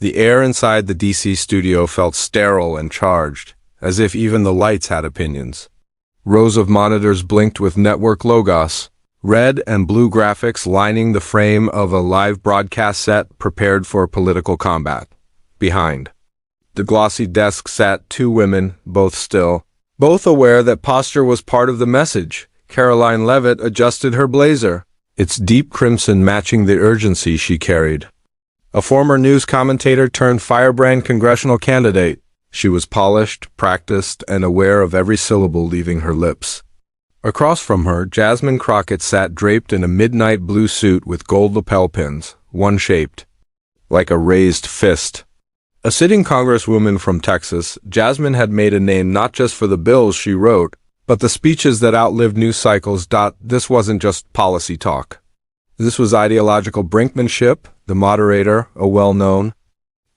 The air inside the DC studio felt sterile and charged, as if even the lights had opinions. Rows of monitors blinked with network logos, red and blue graphics lining the frame of a live broadcast set prepared for political combat. Behind the glossy desk sat two women, both still, both aware that posture was part of the message. Karoline Leavitt adjusted her blazer, its deep crimson matching the urgency she carried. A former news commentator turned firebrand congressional candidate, she was polished, practiced, and aware of every syllable leaving her lips. Across from her, Jasmine Crockett sat draped in a midnight blue suit with gold lapel pins, one shaped like a raised fist. A sitting congresswoman from Texas, Jasmine had made a name not just for the bills she wrote, but the speeches that outlived news cycles. This wasn't just policy talk. This was ideological brinkmanship. The moderator, a well-known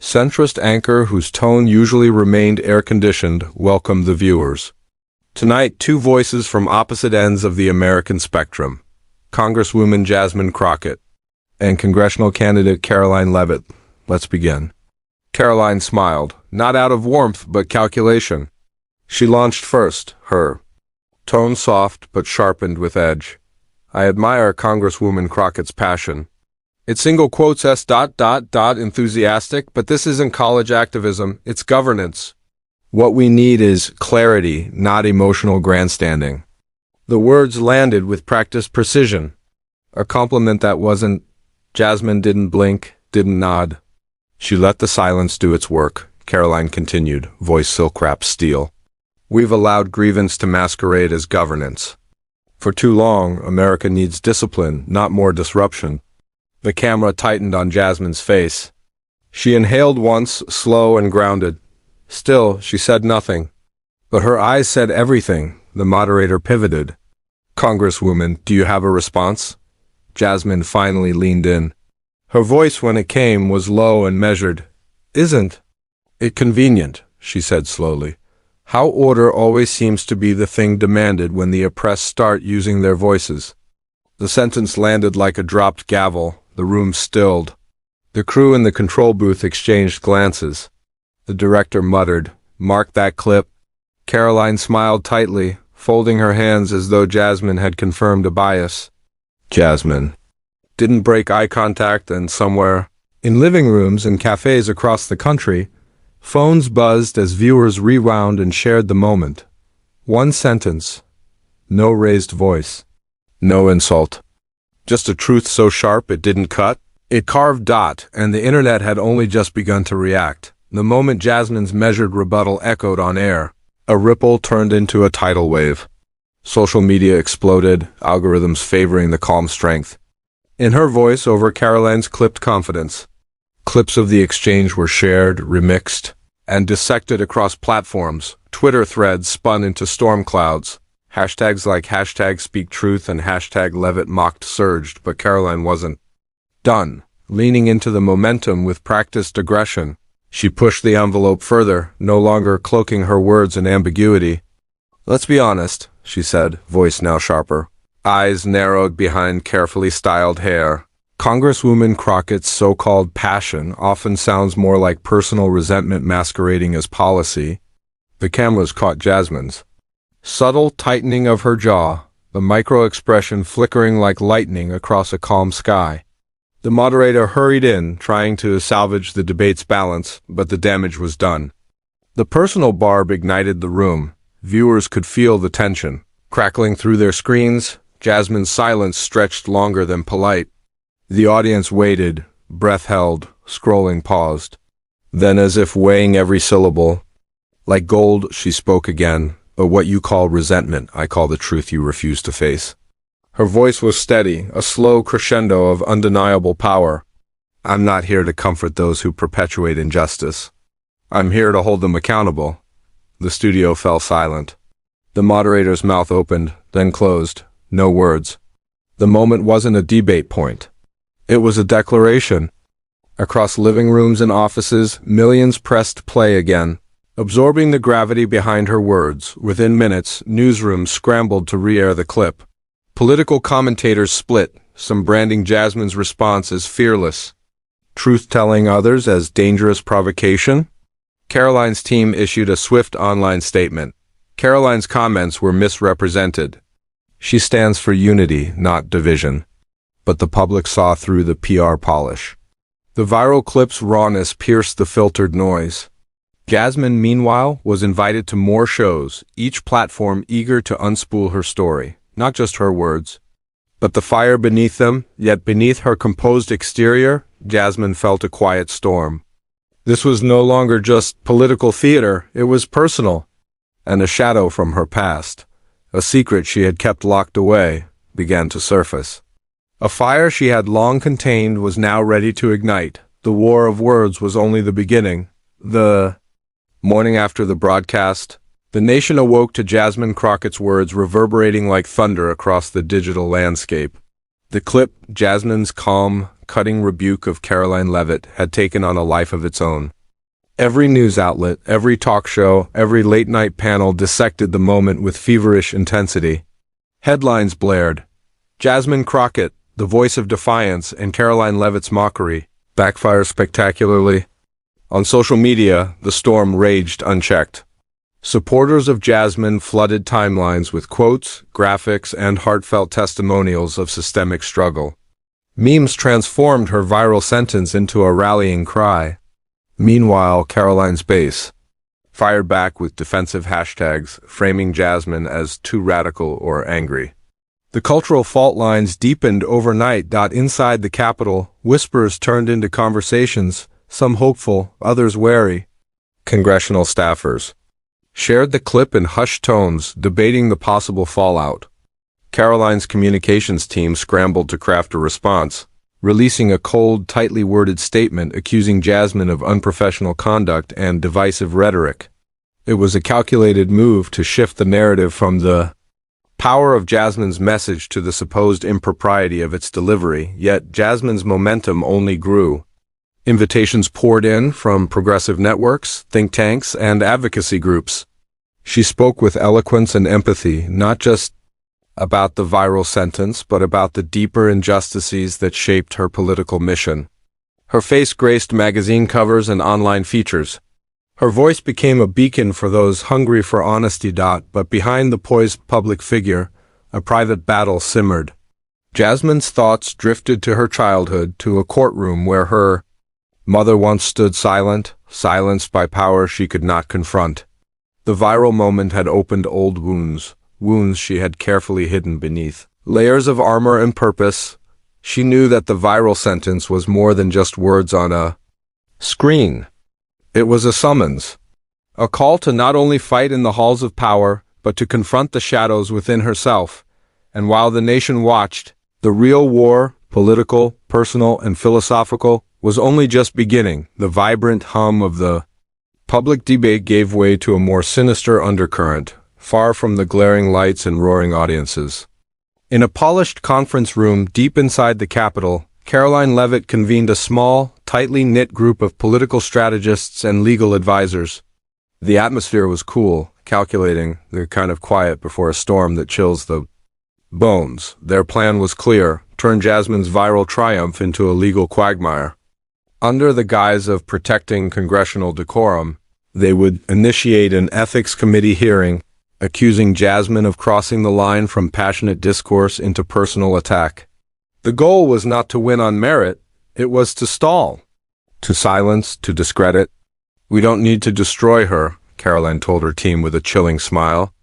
centrist anchor whose tone usually remained air-conditioned, welcomed the viewers. Tonight, two voices from opposite ends of the American spectrum, Congresswoman Jasmine Crockett and congressional candidate Karoline Leavitt. Let's begin. Karoline smiled, not out of warmth but calculation. She launched first, her tone soft but sharpened with edge. I admire Congresswoman Crockett's passion. It's single quotes enthusiastic, but this isn't college activism, it's governance. What we need is clarity, not emotional grandstanding. The words landed with practiced precision. A compliment that wasn't. Jasmine didn't blink, didn't nod. She let the silence do its work. Karoline continued, voice silk-wrapped steel. We've allowed grievance to masquerade as governance. For too long, America needs discipline, not more disruption. The camera tightened on Jasmine's face. She inhaled once, slow and grounded. Still, she said nothing. But her eyes said everything. The moderator pivoted. Congresswoman, do you have a response? Jasmine finally leaned in. Her voice, when it came, was low and measured. Isn't it convenient, she said slowly. How order always seems to be the thing demanded when the oppressed start using their voices. The sentence landed like a dropped gavel. The room stilled. The crew in the control booth exchanged glances. The director muttered, "Mark that clip." Karoline smiled tightly, folding her hands as though Jasmine had confirmed a bias. Jasmine didn't break eye contact, and somewhere, in living rooms and cafes across the country, phones buzzed as viewers rewound and shared the moment. One sentence. No raised voice. No insult. Just a truth so sharp it didn't cut. It carved, and the internet had only just begun to react. The moment Jasmine's measured rebuttal echoed on air, a ripple turned into a tidal wave. Social media exploded, algorithms favoring the calm strength. In her voice over Karoline's clipped confidence, clips of the exchange were shared, remixed, and dissected across platforms. Twitter threads spun into storm clouds. Hashtags like #SpeakTruth and #LeavittMocked surged, but Karoline wasn't done. Leaning into the momentum with practiced aggression, she pushed the envelope further, no longer cloaking her words in ambiguity. Let's be honest, she said, voice now sharper, eyes narrowed behind carefully styled hair. Congresswoman Crockett's so-called passion often sounds more like personal resentment masquerading as policy. The cameras caught Jasmine's subtle tightening of her jaw, the micro-expression flickering like lightning across a calm sky. The moderator hurried in, trying to salvage the debate's balance, but the damage was done. The personal barb ignited the room. Viewers could feel the tension. Crackling through their screens, Jasmine's silence stretched longer than polite. The audience waited, breath held, scrolling paused. Then, as if weighing every syllable, like gold, she spoke again. But what you call resentment, I call the truth you refuse to face. Her voice was steady, a slow crescendo of undeniable power. I'm not here to comfort those who perpetuate injustice. I'm here to hold them accountable. The studio fell silent. The moderator's mouth opened, then closed. No words. The moment wasn't a debate point. It was a declaration. Across living rooms and offices, millions pressed play again, absorbing the gravity behind her words. Within minutes, newsrooms scrambled to re-air the clip. Political commentators split, some branding Jasmine's response as fearless, truth-telling others as dangerous provocation? Karoline's team issued a swift online statement. Karoline's comments were misrepresented. She stands for unity, not division. But the public saw through the PR polish. The viral clip's rawness pierced the filtered noise. Jasmine, meanwhile, was invited to more shows, each platform eager to unspool her story, not just her words. But the fire beneath them, yet beneath her composed exterior, Jasmine felt a quiet storm. This was no longer just political theater, it was personal. And a shadow from her past, a secret she had kept locked away, began to surface. A fire she had long contained was now ready to ignite. The war of words was only the beginning. The morning after the broadcast, the nation awoke to Jasmine Crockett's words reverberating like thunder across the digital landscape. The clip, Jasmine's calm, cutting rebuke of Karoline Leavitt, had taken on a life of its own. Every news outlet, every talk show, every late-night panel dissected the moment with feverish intensity. Headlines blared. Jasmine Crockett, the voice of defiance, and Karoline Leavitt's mockery, backfire spectacularly. On social media, the storm raged unchecked. Supporters of Jasmine flooded timelines with quotes, graphics, and heartfelt testimonials of systemic struggle. Memes transformed her viral sentence into a rallying cry. Meanwhile, Karoline's base fired back with defensive hashtags, framing Jasmine as too radical or angry. The cultural fault lines deepened overnight. Inside the Capitol, whispers turned into conversations, some hopeful, others wary. Congressional staffers shared the clip in hushed tones, debating the possible fallout. Karoline's communications team scrambled to craft a response, releasing a cold, tightly worded statement accusing Jasmine of unprofessional conduct and divisive rhetoric. It was a calculated move to shift the narrative from the power of Jasmine's message to the supposed impropriety of its delivery, yet Jasmine's momentum only grew. Invitations poured in from progressive networks, think tanks, and advocacy groups. She spoke with eloquence and empathy, not just about the viral sentence, but about the deeper injustices that shaped her political mission. Her face graced magazine covers and online features. Her voice became a beacon for those hungry for honesty. But behind the poised public figure, a private battle simmered. Jasmine's thoughts drifted to her childhood, to a courtroom where her mother once stood silent, silenced by power she could not confront. The viral moment had opened old wounds, wounds she had carefully hidden beneath layers of armor and purpose. She knew that the viral sentence was more than just words on a screen. It was a summons, a call to not only fight in the halls of power, but to confront the shadows within herself. And while the nation watched, the real war, political, personal, and philosophical, was only just beginning. The vibrant hum of the public debate gave way to a more sinister undercurrent, far from the glaring lights and roaring audiences. In a polished conference room deep inside the Capitol, Karoline Leavitt convened a small, tightly knit group of political strategists and legal advisors. The atmosphere was cool, calculating, the kind of quiet before a storm that chills the bones. Their plan was clear: turn Jasmine's viral triumph into a legal quagmire. Under the guise of protecting congressional decorum, they would initiate an ethics committee hearing, accusing Jasmine of crossing the line from passionate discourse into personal attack. The goal was not to win on merit, it was to stall, to silence, to discredit. "We don't need to destroy her," Karoline told her team with a chilling smile.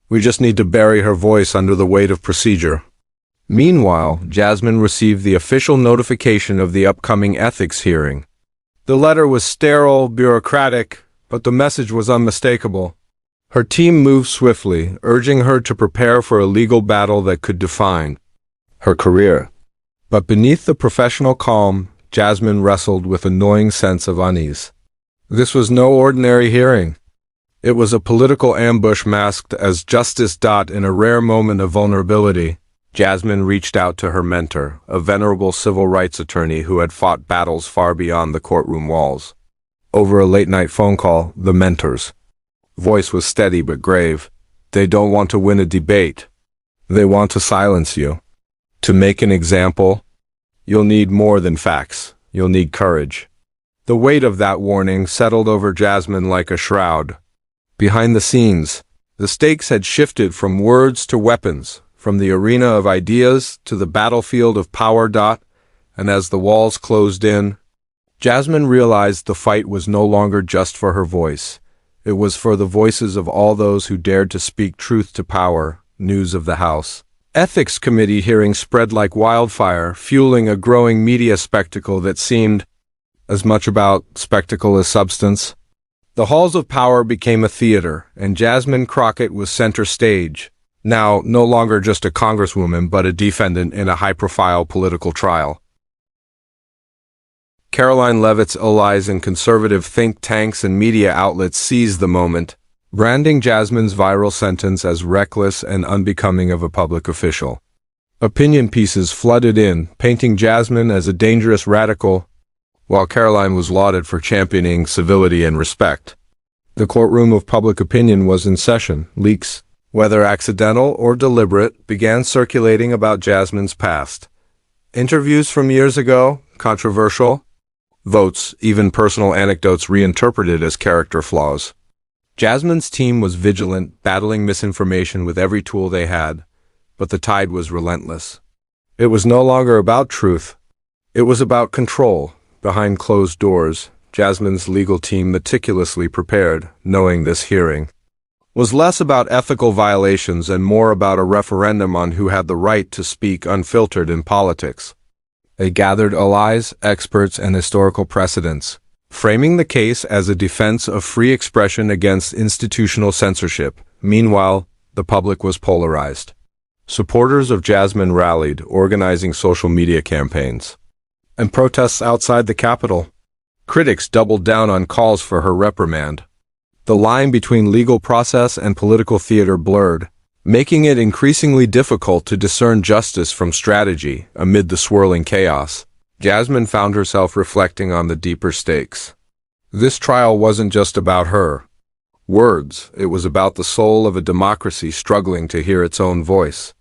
"We just need to bury her voice under the weight of procedure." Meanwhile, Jasmine received the official notification of the upcoming ethics hearing. The letter was sterile, bureaucratic, but the message was unmistakable. Her team moved swiftly, urging her to prepare for a legal battle that could define her career. But beneath the professional calm, Jasmine wrestled with a gnawing sense of unease. This was no ordinary hearing. It was a political ambush masked as justice. In a rare moment of vulnerability, Jasmine reached out to her mentor, a venerable civil rights attorney who had fought battles far beyond the courtroom walls. Over a late-night phone call, the mentor's voice was steady but grave. "They don't want to win a debate. They want to silence you. To make an example, you'll need more than facts. you'll need courage. The weight of that warning settled over Jasmine like a shroud. Behind the scenes, the stakes had shifted from words to weapons, from the arena of ideas to the battlefield of power. And as the walls closed in, Jasmine realized the fight was no longer just for her voice. It was for the voices of all those who dared to speak truth to power. News of the House Ethics Committee hearings spread like wildfire, fueling a growing media spectacle that seemed as much about spectacle as substance. The halls of power became a theater, and Jasmine Crockett was center stage, now no longer just a congresswoman but a defendant in a high-profile political trial. Karoline Leavitt's allies in conservative think tanks and media outlets seized the moment, branding Jasmine's viral sentence as reckless and unbecoming of a public official. Opinion pieces flooded in, painting Jasmine as a dangerous radical, while Karoline was lauded for championing civility and respect. The courtroom of public opinion was in session. Leaks, whether accidental or deliberate, began circulating about Jasmine's past. Interviews from years ago, controversial. Votes, even personal anecdotes reinterpreted as character flaws. Jasmine's team was vigilant, battling misinformation with every tool they had, but the tide was relentless. It was no longer about truth. It was about control. Behind closed doors, Jasmine's legal team meticulously prepared, knowing this hearing was less about ethical violations and more about a referendum on who had the right to speak unfiltered in politics. They gathered allies, experts, and historical precedents, framing the case as a defense of free expression against institutional censorship. Meanwhile, the public was polarized. Supporters of Jasmine rallied, organizing social media campaigns and protests outside the Capitol. Critics doubled down on calls for her reprimand. The line between legal process and political theater blurred, making it increasingly difficult to discern justice from strategy amid the swirling chaos. Jasmine found herself reflecting on the deeper stakes. This trial wasn't just about her words, it was about the soul of a democracy struggling to hear its own voice.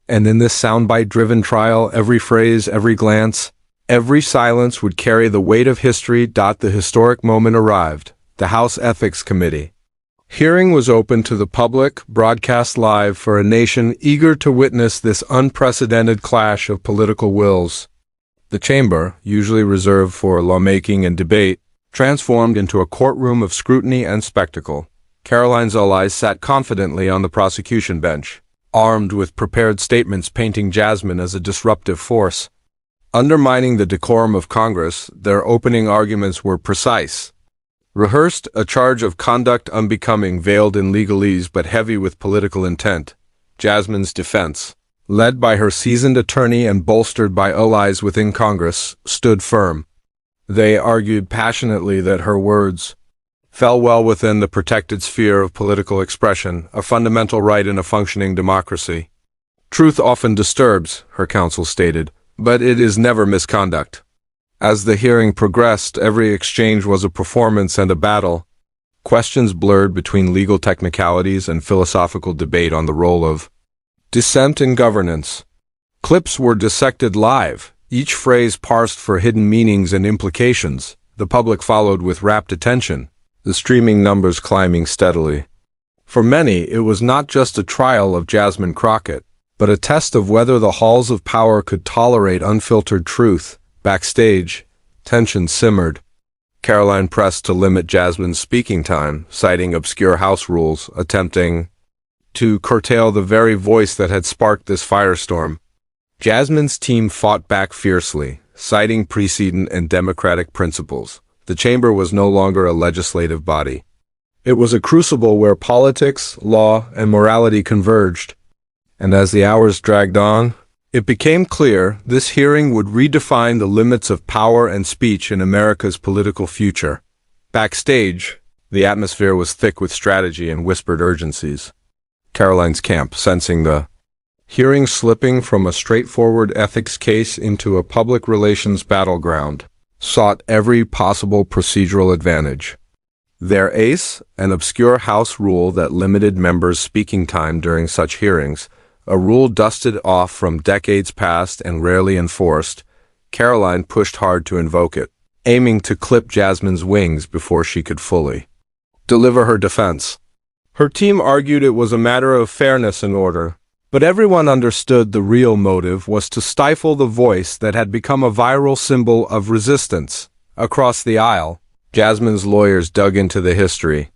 And in this soundbite-driven trial, every phrase, every glance, every silence would carry the weight of history. The historic moment arrived. The House Ethics Committee hearing was open to the public, broadcast live for a nation eager to witness this unprecedented clash of political wills. The chamber, usually reserved for lawmaking and debate, transformed into a courtroom of scrutiny and spectacle. Karoline's allies sat confidently on the prosecution bench, armed with prepared statements painting Jasmine as a disruptive force. Undermining the decorum of Congress, their opening arguments were precise. Rehearsed, a charge of conduct unbecoming veiled in legalese but heavy with political intent. Jasmine's defense, led by her seasoned attorney and bolstered by allies within Congress, stood firm. They argued passionately that her words fell well within the protected sphere of political expression, a fundamental right in a functioning democracy. Truth often disturbs, her counsel stated, but it is never misconduct. As the hearing progressed, every exchange was a performance and a battle. Questions blurred between legal technicalities and philosophical debate on the role of dissent in governance. Clips were dissected live, each phrase parsed for hidden meanings and implications. The public followed with rapt attention, the streaming numbers climbing steadily. For many, it was not just a trial of Jasmine Crockett, but a test of whether the halls of power could tolerate unfiltered truth. Backstage, tension simmered. Karoline pressed to limit Jasmine's speaking time, citing obscure house rules, attempting to curtail the very voice that had sparked this firestorm. Jasmine's team fought back fiercely, citing precedent and democratic principles. The chamber was no longer a legislative body. It was a crucible where politics, law, and morality converged. And as the hours dragged on, it became clear this hearing would redefine the limits of power and speech in America's political future. Backstage, the atmosphere was thick with strategy and whispered urgencies. Karoline's camp, sensing the hearing slipping from a straightforward ethics case into a public relations battleground, sought every possible procedural advantage. Their ace, an obscure House rule that limited members' speaking time during such hearings, a rule dusted off from decades past and rarely enforced, Karoline pushed hard to invoke it, aiming to clip Jasmine's wings before she could fully deliver her defense. Her team argued it was a matter of fairness and order, but everyone understood the real motive was to stifle the voice that had become a viral symbol of resistance. Across the aisle, Jasmine's lawyers dug into the history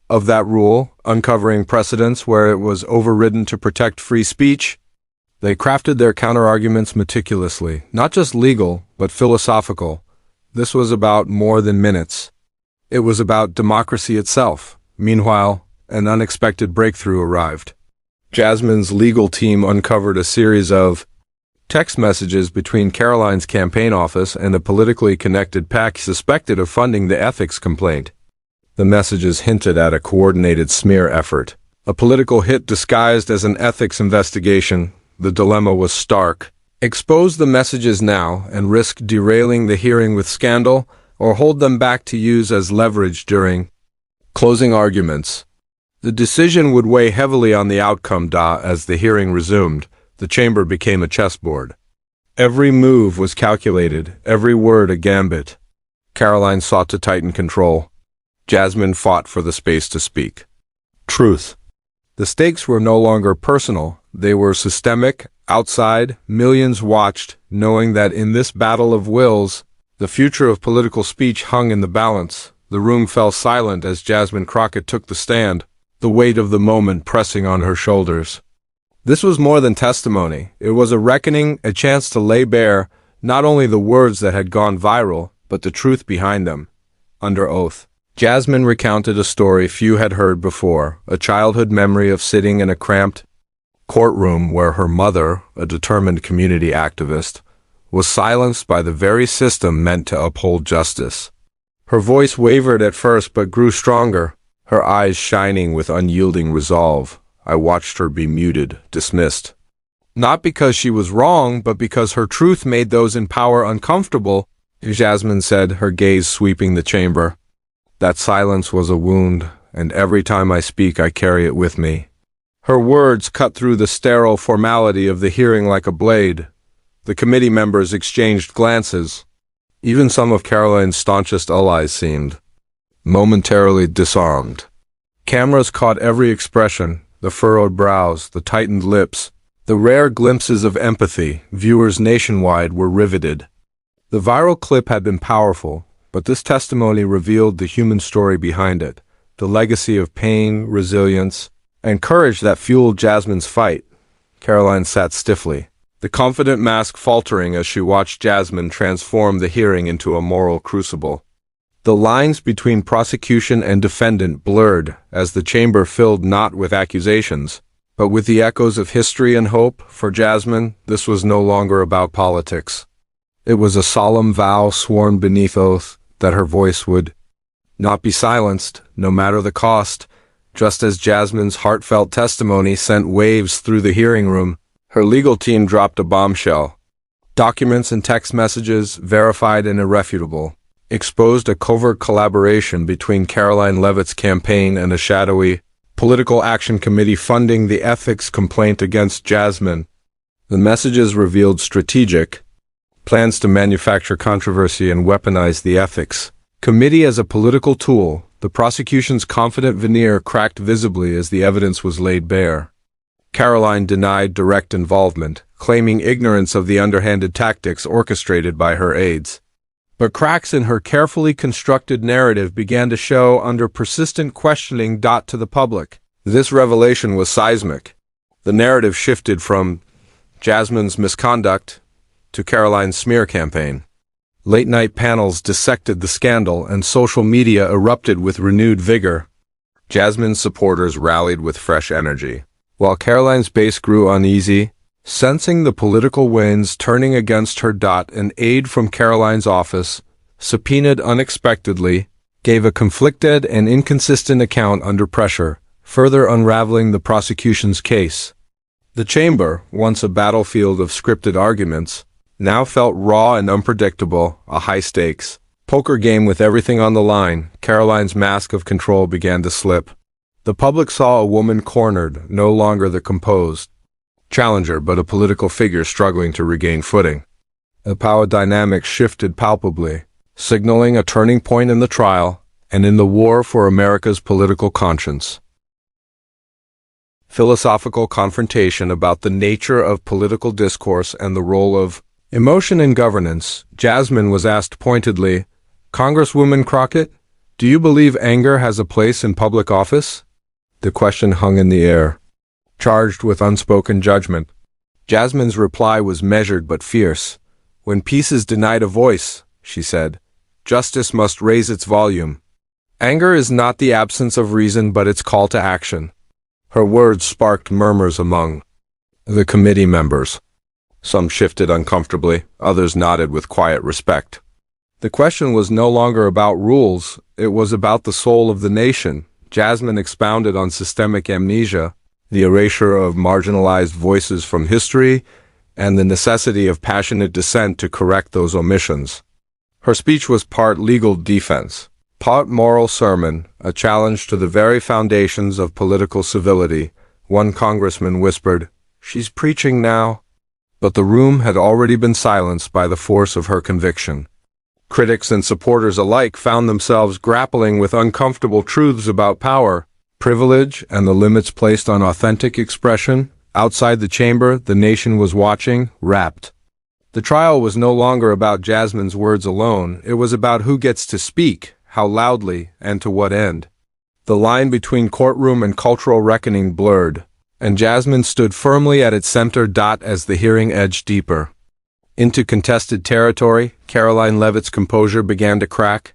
of that rule, uncovering precedents where it was overridden to protect free speech. They crafted their counterarguments meticulously, not just legal, but philosophical. This was about more than minutes. It was about democracy itself. Meanwhile, an unexpected breakthrough arrived. Jasmine's legal team uncovered a series of text messages between Karoline's campaign office and a politically connected PAC suspected of funding the ethics complaint. The messages hinted at a coordinated smear effort, a political hit disguised as an ethics investigation. The dilemma was stark. Expose the messages now and risk derailing the hearing with scandal, or hold them back to use as leverage during closing arguments. The decision would weigh heavily on the outcome. As the hearing resumed, the chamber became a chessboard. Every move was calculated, every word a gambit. Karoline sought to tighten control. Jasmine fought for the space to speak truth. The stakes were no longer personal, they were systemic. Outside, millions watched, knowing that in this battle of wills, the future of political speech hung in the balance. The room fell silent as Jasmine Crockett took the stand, the weight of the moment pressing on her shoulders. This was more than testimony. It was a reckoning, a chance to lay bare not only the words that had gone viral, but the truth behind them. Under oath, Jasmine recounted a story few had heard before, a childhood memory of sitting in a cramped courtroom where her mother, a determined community activist, was silenced by the very system meant to uphold justice. Her voice wavered at first but grew stronger, her eyes shining with unyielding resolve. I watched her be muted, dismissed. Not because she was wrong, but because her truth made those in power uncomfortable, Jasmine said, her gaze sweeping the chamber. That silence was a wound, and every time I speak I carry it with me. Her words cut through the sterile formality of the hearing like a blade. The committee members exchanged glances. Even some of Karoline's staunchest allies seemed momentarily disarmed. Cameras caught every expression, the furrowed brows, the tightened lips, the rare glimpses of empathy. Viewers nationwide were riveted. The viral clip had been powerful, but this testimony revealed the human story behind it, the legacy of pain, resilience, and courage that fueled Jasmine's fight. Karoline sat stiffly, the confident mask faltering as she watched Jasmine transform the hearing into a moral crucible. The lines between prosecution and defendant blurred as the chamber filled not with accusations, but with the echoes of history and hope. For Jasmine, this was no longer about politics. It was a solemn vow sworn beneath oath that her voice would not be silenced, no matter the cost. Just as Jasmine's heartfelt testimony sent waves through the hearing room, her legal team dropped a bombshell. Documents and text messages, verified and irrefutable, exposed a covert collaboration between Karoline Leavitt's campaign and a shadowy political action committee funding the ethics complaint against Jasmine. The messages revealed strategic plans to manufacture controversy and weaponize the ethics committee as a political tool. The prosecution's confident veneer cracked visibly as the evidence was laid bare. Karoline denied direct involvement, claiming ignorance of the underhanded tactics orchestrated by her aides. But cracks in her carefully constructed narrative began to show under persistent questioning. To the public, this revelation was seismic. The narrative shifted from Jasmine's misconduct to Karoline's smear campaign. Late-night panels dissected the scandal, and social media erupted with renewed vigor. Jasmine's supporters rallied with fresh energy, while Karoline's base grew uneasy, sensing the political winds turning against her. An aide from Karoline's office, subpoenaed unexpectedly, gave a conflicted and inconsistent account under pressure, further unraveling the prosecution's case. The chamber, once a battlefield of scripted arguments, now felt raw and unpredictable, a high-stakes poker game with everything on the line. Karoline's mask of control began to slip. The public saw a woman cornered, no longer the composed challenger but a political figure struggling to regain footing. The power dynamics shifted palpably, signaling a turning point in the trial and in the war for America's political conscience. Philosophical confrontation about the nature of political discourse and the role of emotion in governance. Jasmine was asked pointedly, "Congresswoman Crockett, do you believe anger has a place in public office?" The question hung in the air, charged with unspoken judgment. Jasmine's reply was measured but fierce. "When peace is denied a voice," she said, "justice must raise its volume. Anger is not the absence of reason but its call to action." Her words sparked murmurs among the committee members. Some shifted uncomfortably, others nodded with quiet respect. The question was no longer about rules, it was about the soul of the nation. Jasmine expounded on systemic amnesia, the erasure of marginalized voices from history, and the necessity of passionate dissent to correct those omissions. Her speech was part legal defense, part moral sermon, a challenge to the very foundations of political civility. One congressman whispered, "She's preaching now." But the room had already been silenced by the force of her conviction. Critics and supporters alike found themselves grappling with uncomfortable truths about power, privilege, and the limits placed on authentic expression. Outside the chamber, the nation was watching, rapt. The trial was no longer about Jasmine's words alone, it was about who gets to speak, how loudly, and to what end. The line between courtroom and cultural reckoning blurred, and Jasmine stood firmly at its center. As the hearing edged deeper into contested territory, Karoline Leavitt's composure began to crack.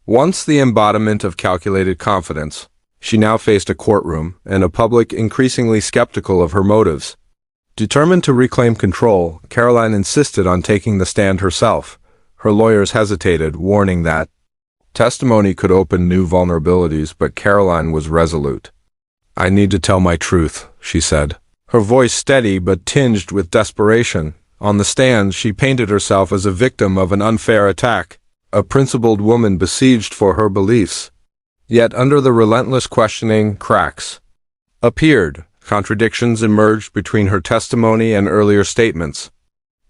Once the embodiment of calculated confidence, she now faced a courtroom and a public increasingly skeptical of her motives. Determined to reclaim control, Karoline insisted on taking the stand herself. Her lawyers hesitated, warning that testimony could open new vulnerabilities, but Karoline was resolute. "I need to tell my truth," she said, her voice steady but tinged with desperation. On the stand, she painted herself as a victim of an unfair attack, a principled woman besieged for her beliefs. Yet under the relentless questioning, cracks appeared. Contradictions emerged between her testimony and earlier statements.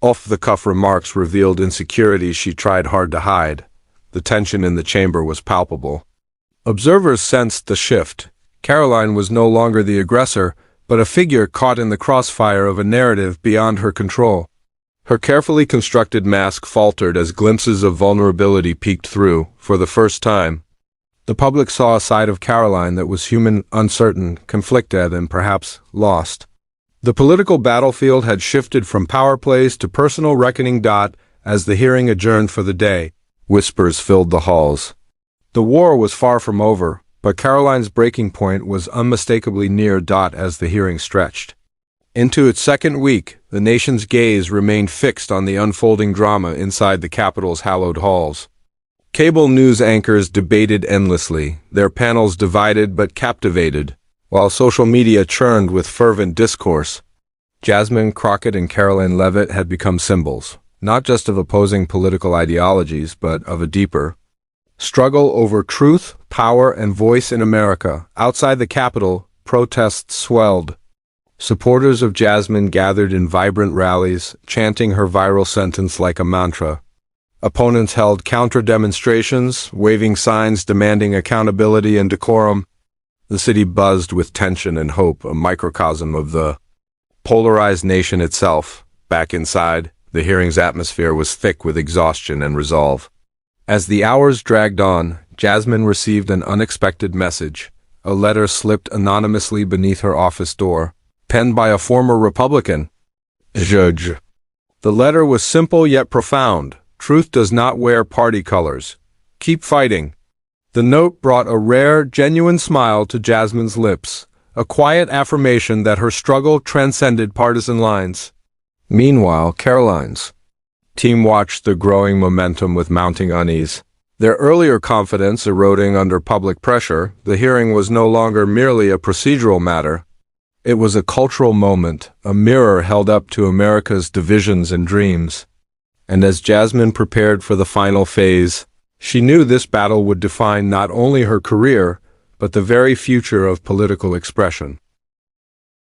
Off-the-cuff remarks revealed insecurities she tried hard to hide. The tension in the chamber was palpable. Observers sensed the shift. Karoline was no longer the aggressor, but a figure caught in the crossfire of a narrative beyond her control. Her carefully constructed mask faltered as glimpses of vulnerability peeked through. For the first time, the public saw a side of Karoline that was human, uncertain, conflicted, and perhaps lost. The political battlefield had shifted from power plays to personal reckoning. As the hearing adjourned for the day, whispers filled the halls. The war was far from over, but Karoline's breaking point was unmistakably near. As the hearing stretched into its second week, the nation's gaze remained fixed on the unfolding drama inside the Capitol's hallowed halls. Cable news anchors debated endlessly, their panels divided but captivated, while social media churned with fervent discourse. Jasmine Crockett and Karoline Leavitt had become symbols, not just of opposing political ideologies, but of a deeper struggle over truth, power, and voice in America. Outside the Capitol, protests swelled. Supporters of Jasmine gathered in vibrant rallies, chanting her viral sentence like a mantra. Opponents held counter-demonstrations, waving signs demanding accountability and decorum. The city buzzed with tension and hope, a microcosm of the polarized nation itself. Back inside, the hearing's atmosphere was thick with exhaustion and resolve. As the hours dragged on, Jasmine received an unexpected message. A letter slipped anonymously beneath her office door, penned by a former Republican judge. The letter was simple yet profound. "Truth does not wear party colors. Keep fighting." The note brought a rare, genuine smile to Jasmine's lips, a quiet affirmation that her struggle transcended partisan lines. Meanwhile, Karoline's team watched the growing momentum with mounting unease. Their earlier confidence eroding under public pressure, the hearing was no longer merely a procedural matter. It was a cultural moment, a mirror held up to America's divisions and dreams. And as Jasmine prepared for the final phase, she knew this battle would define not only her career, but the very future of political expression.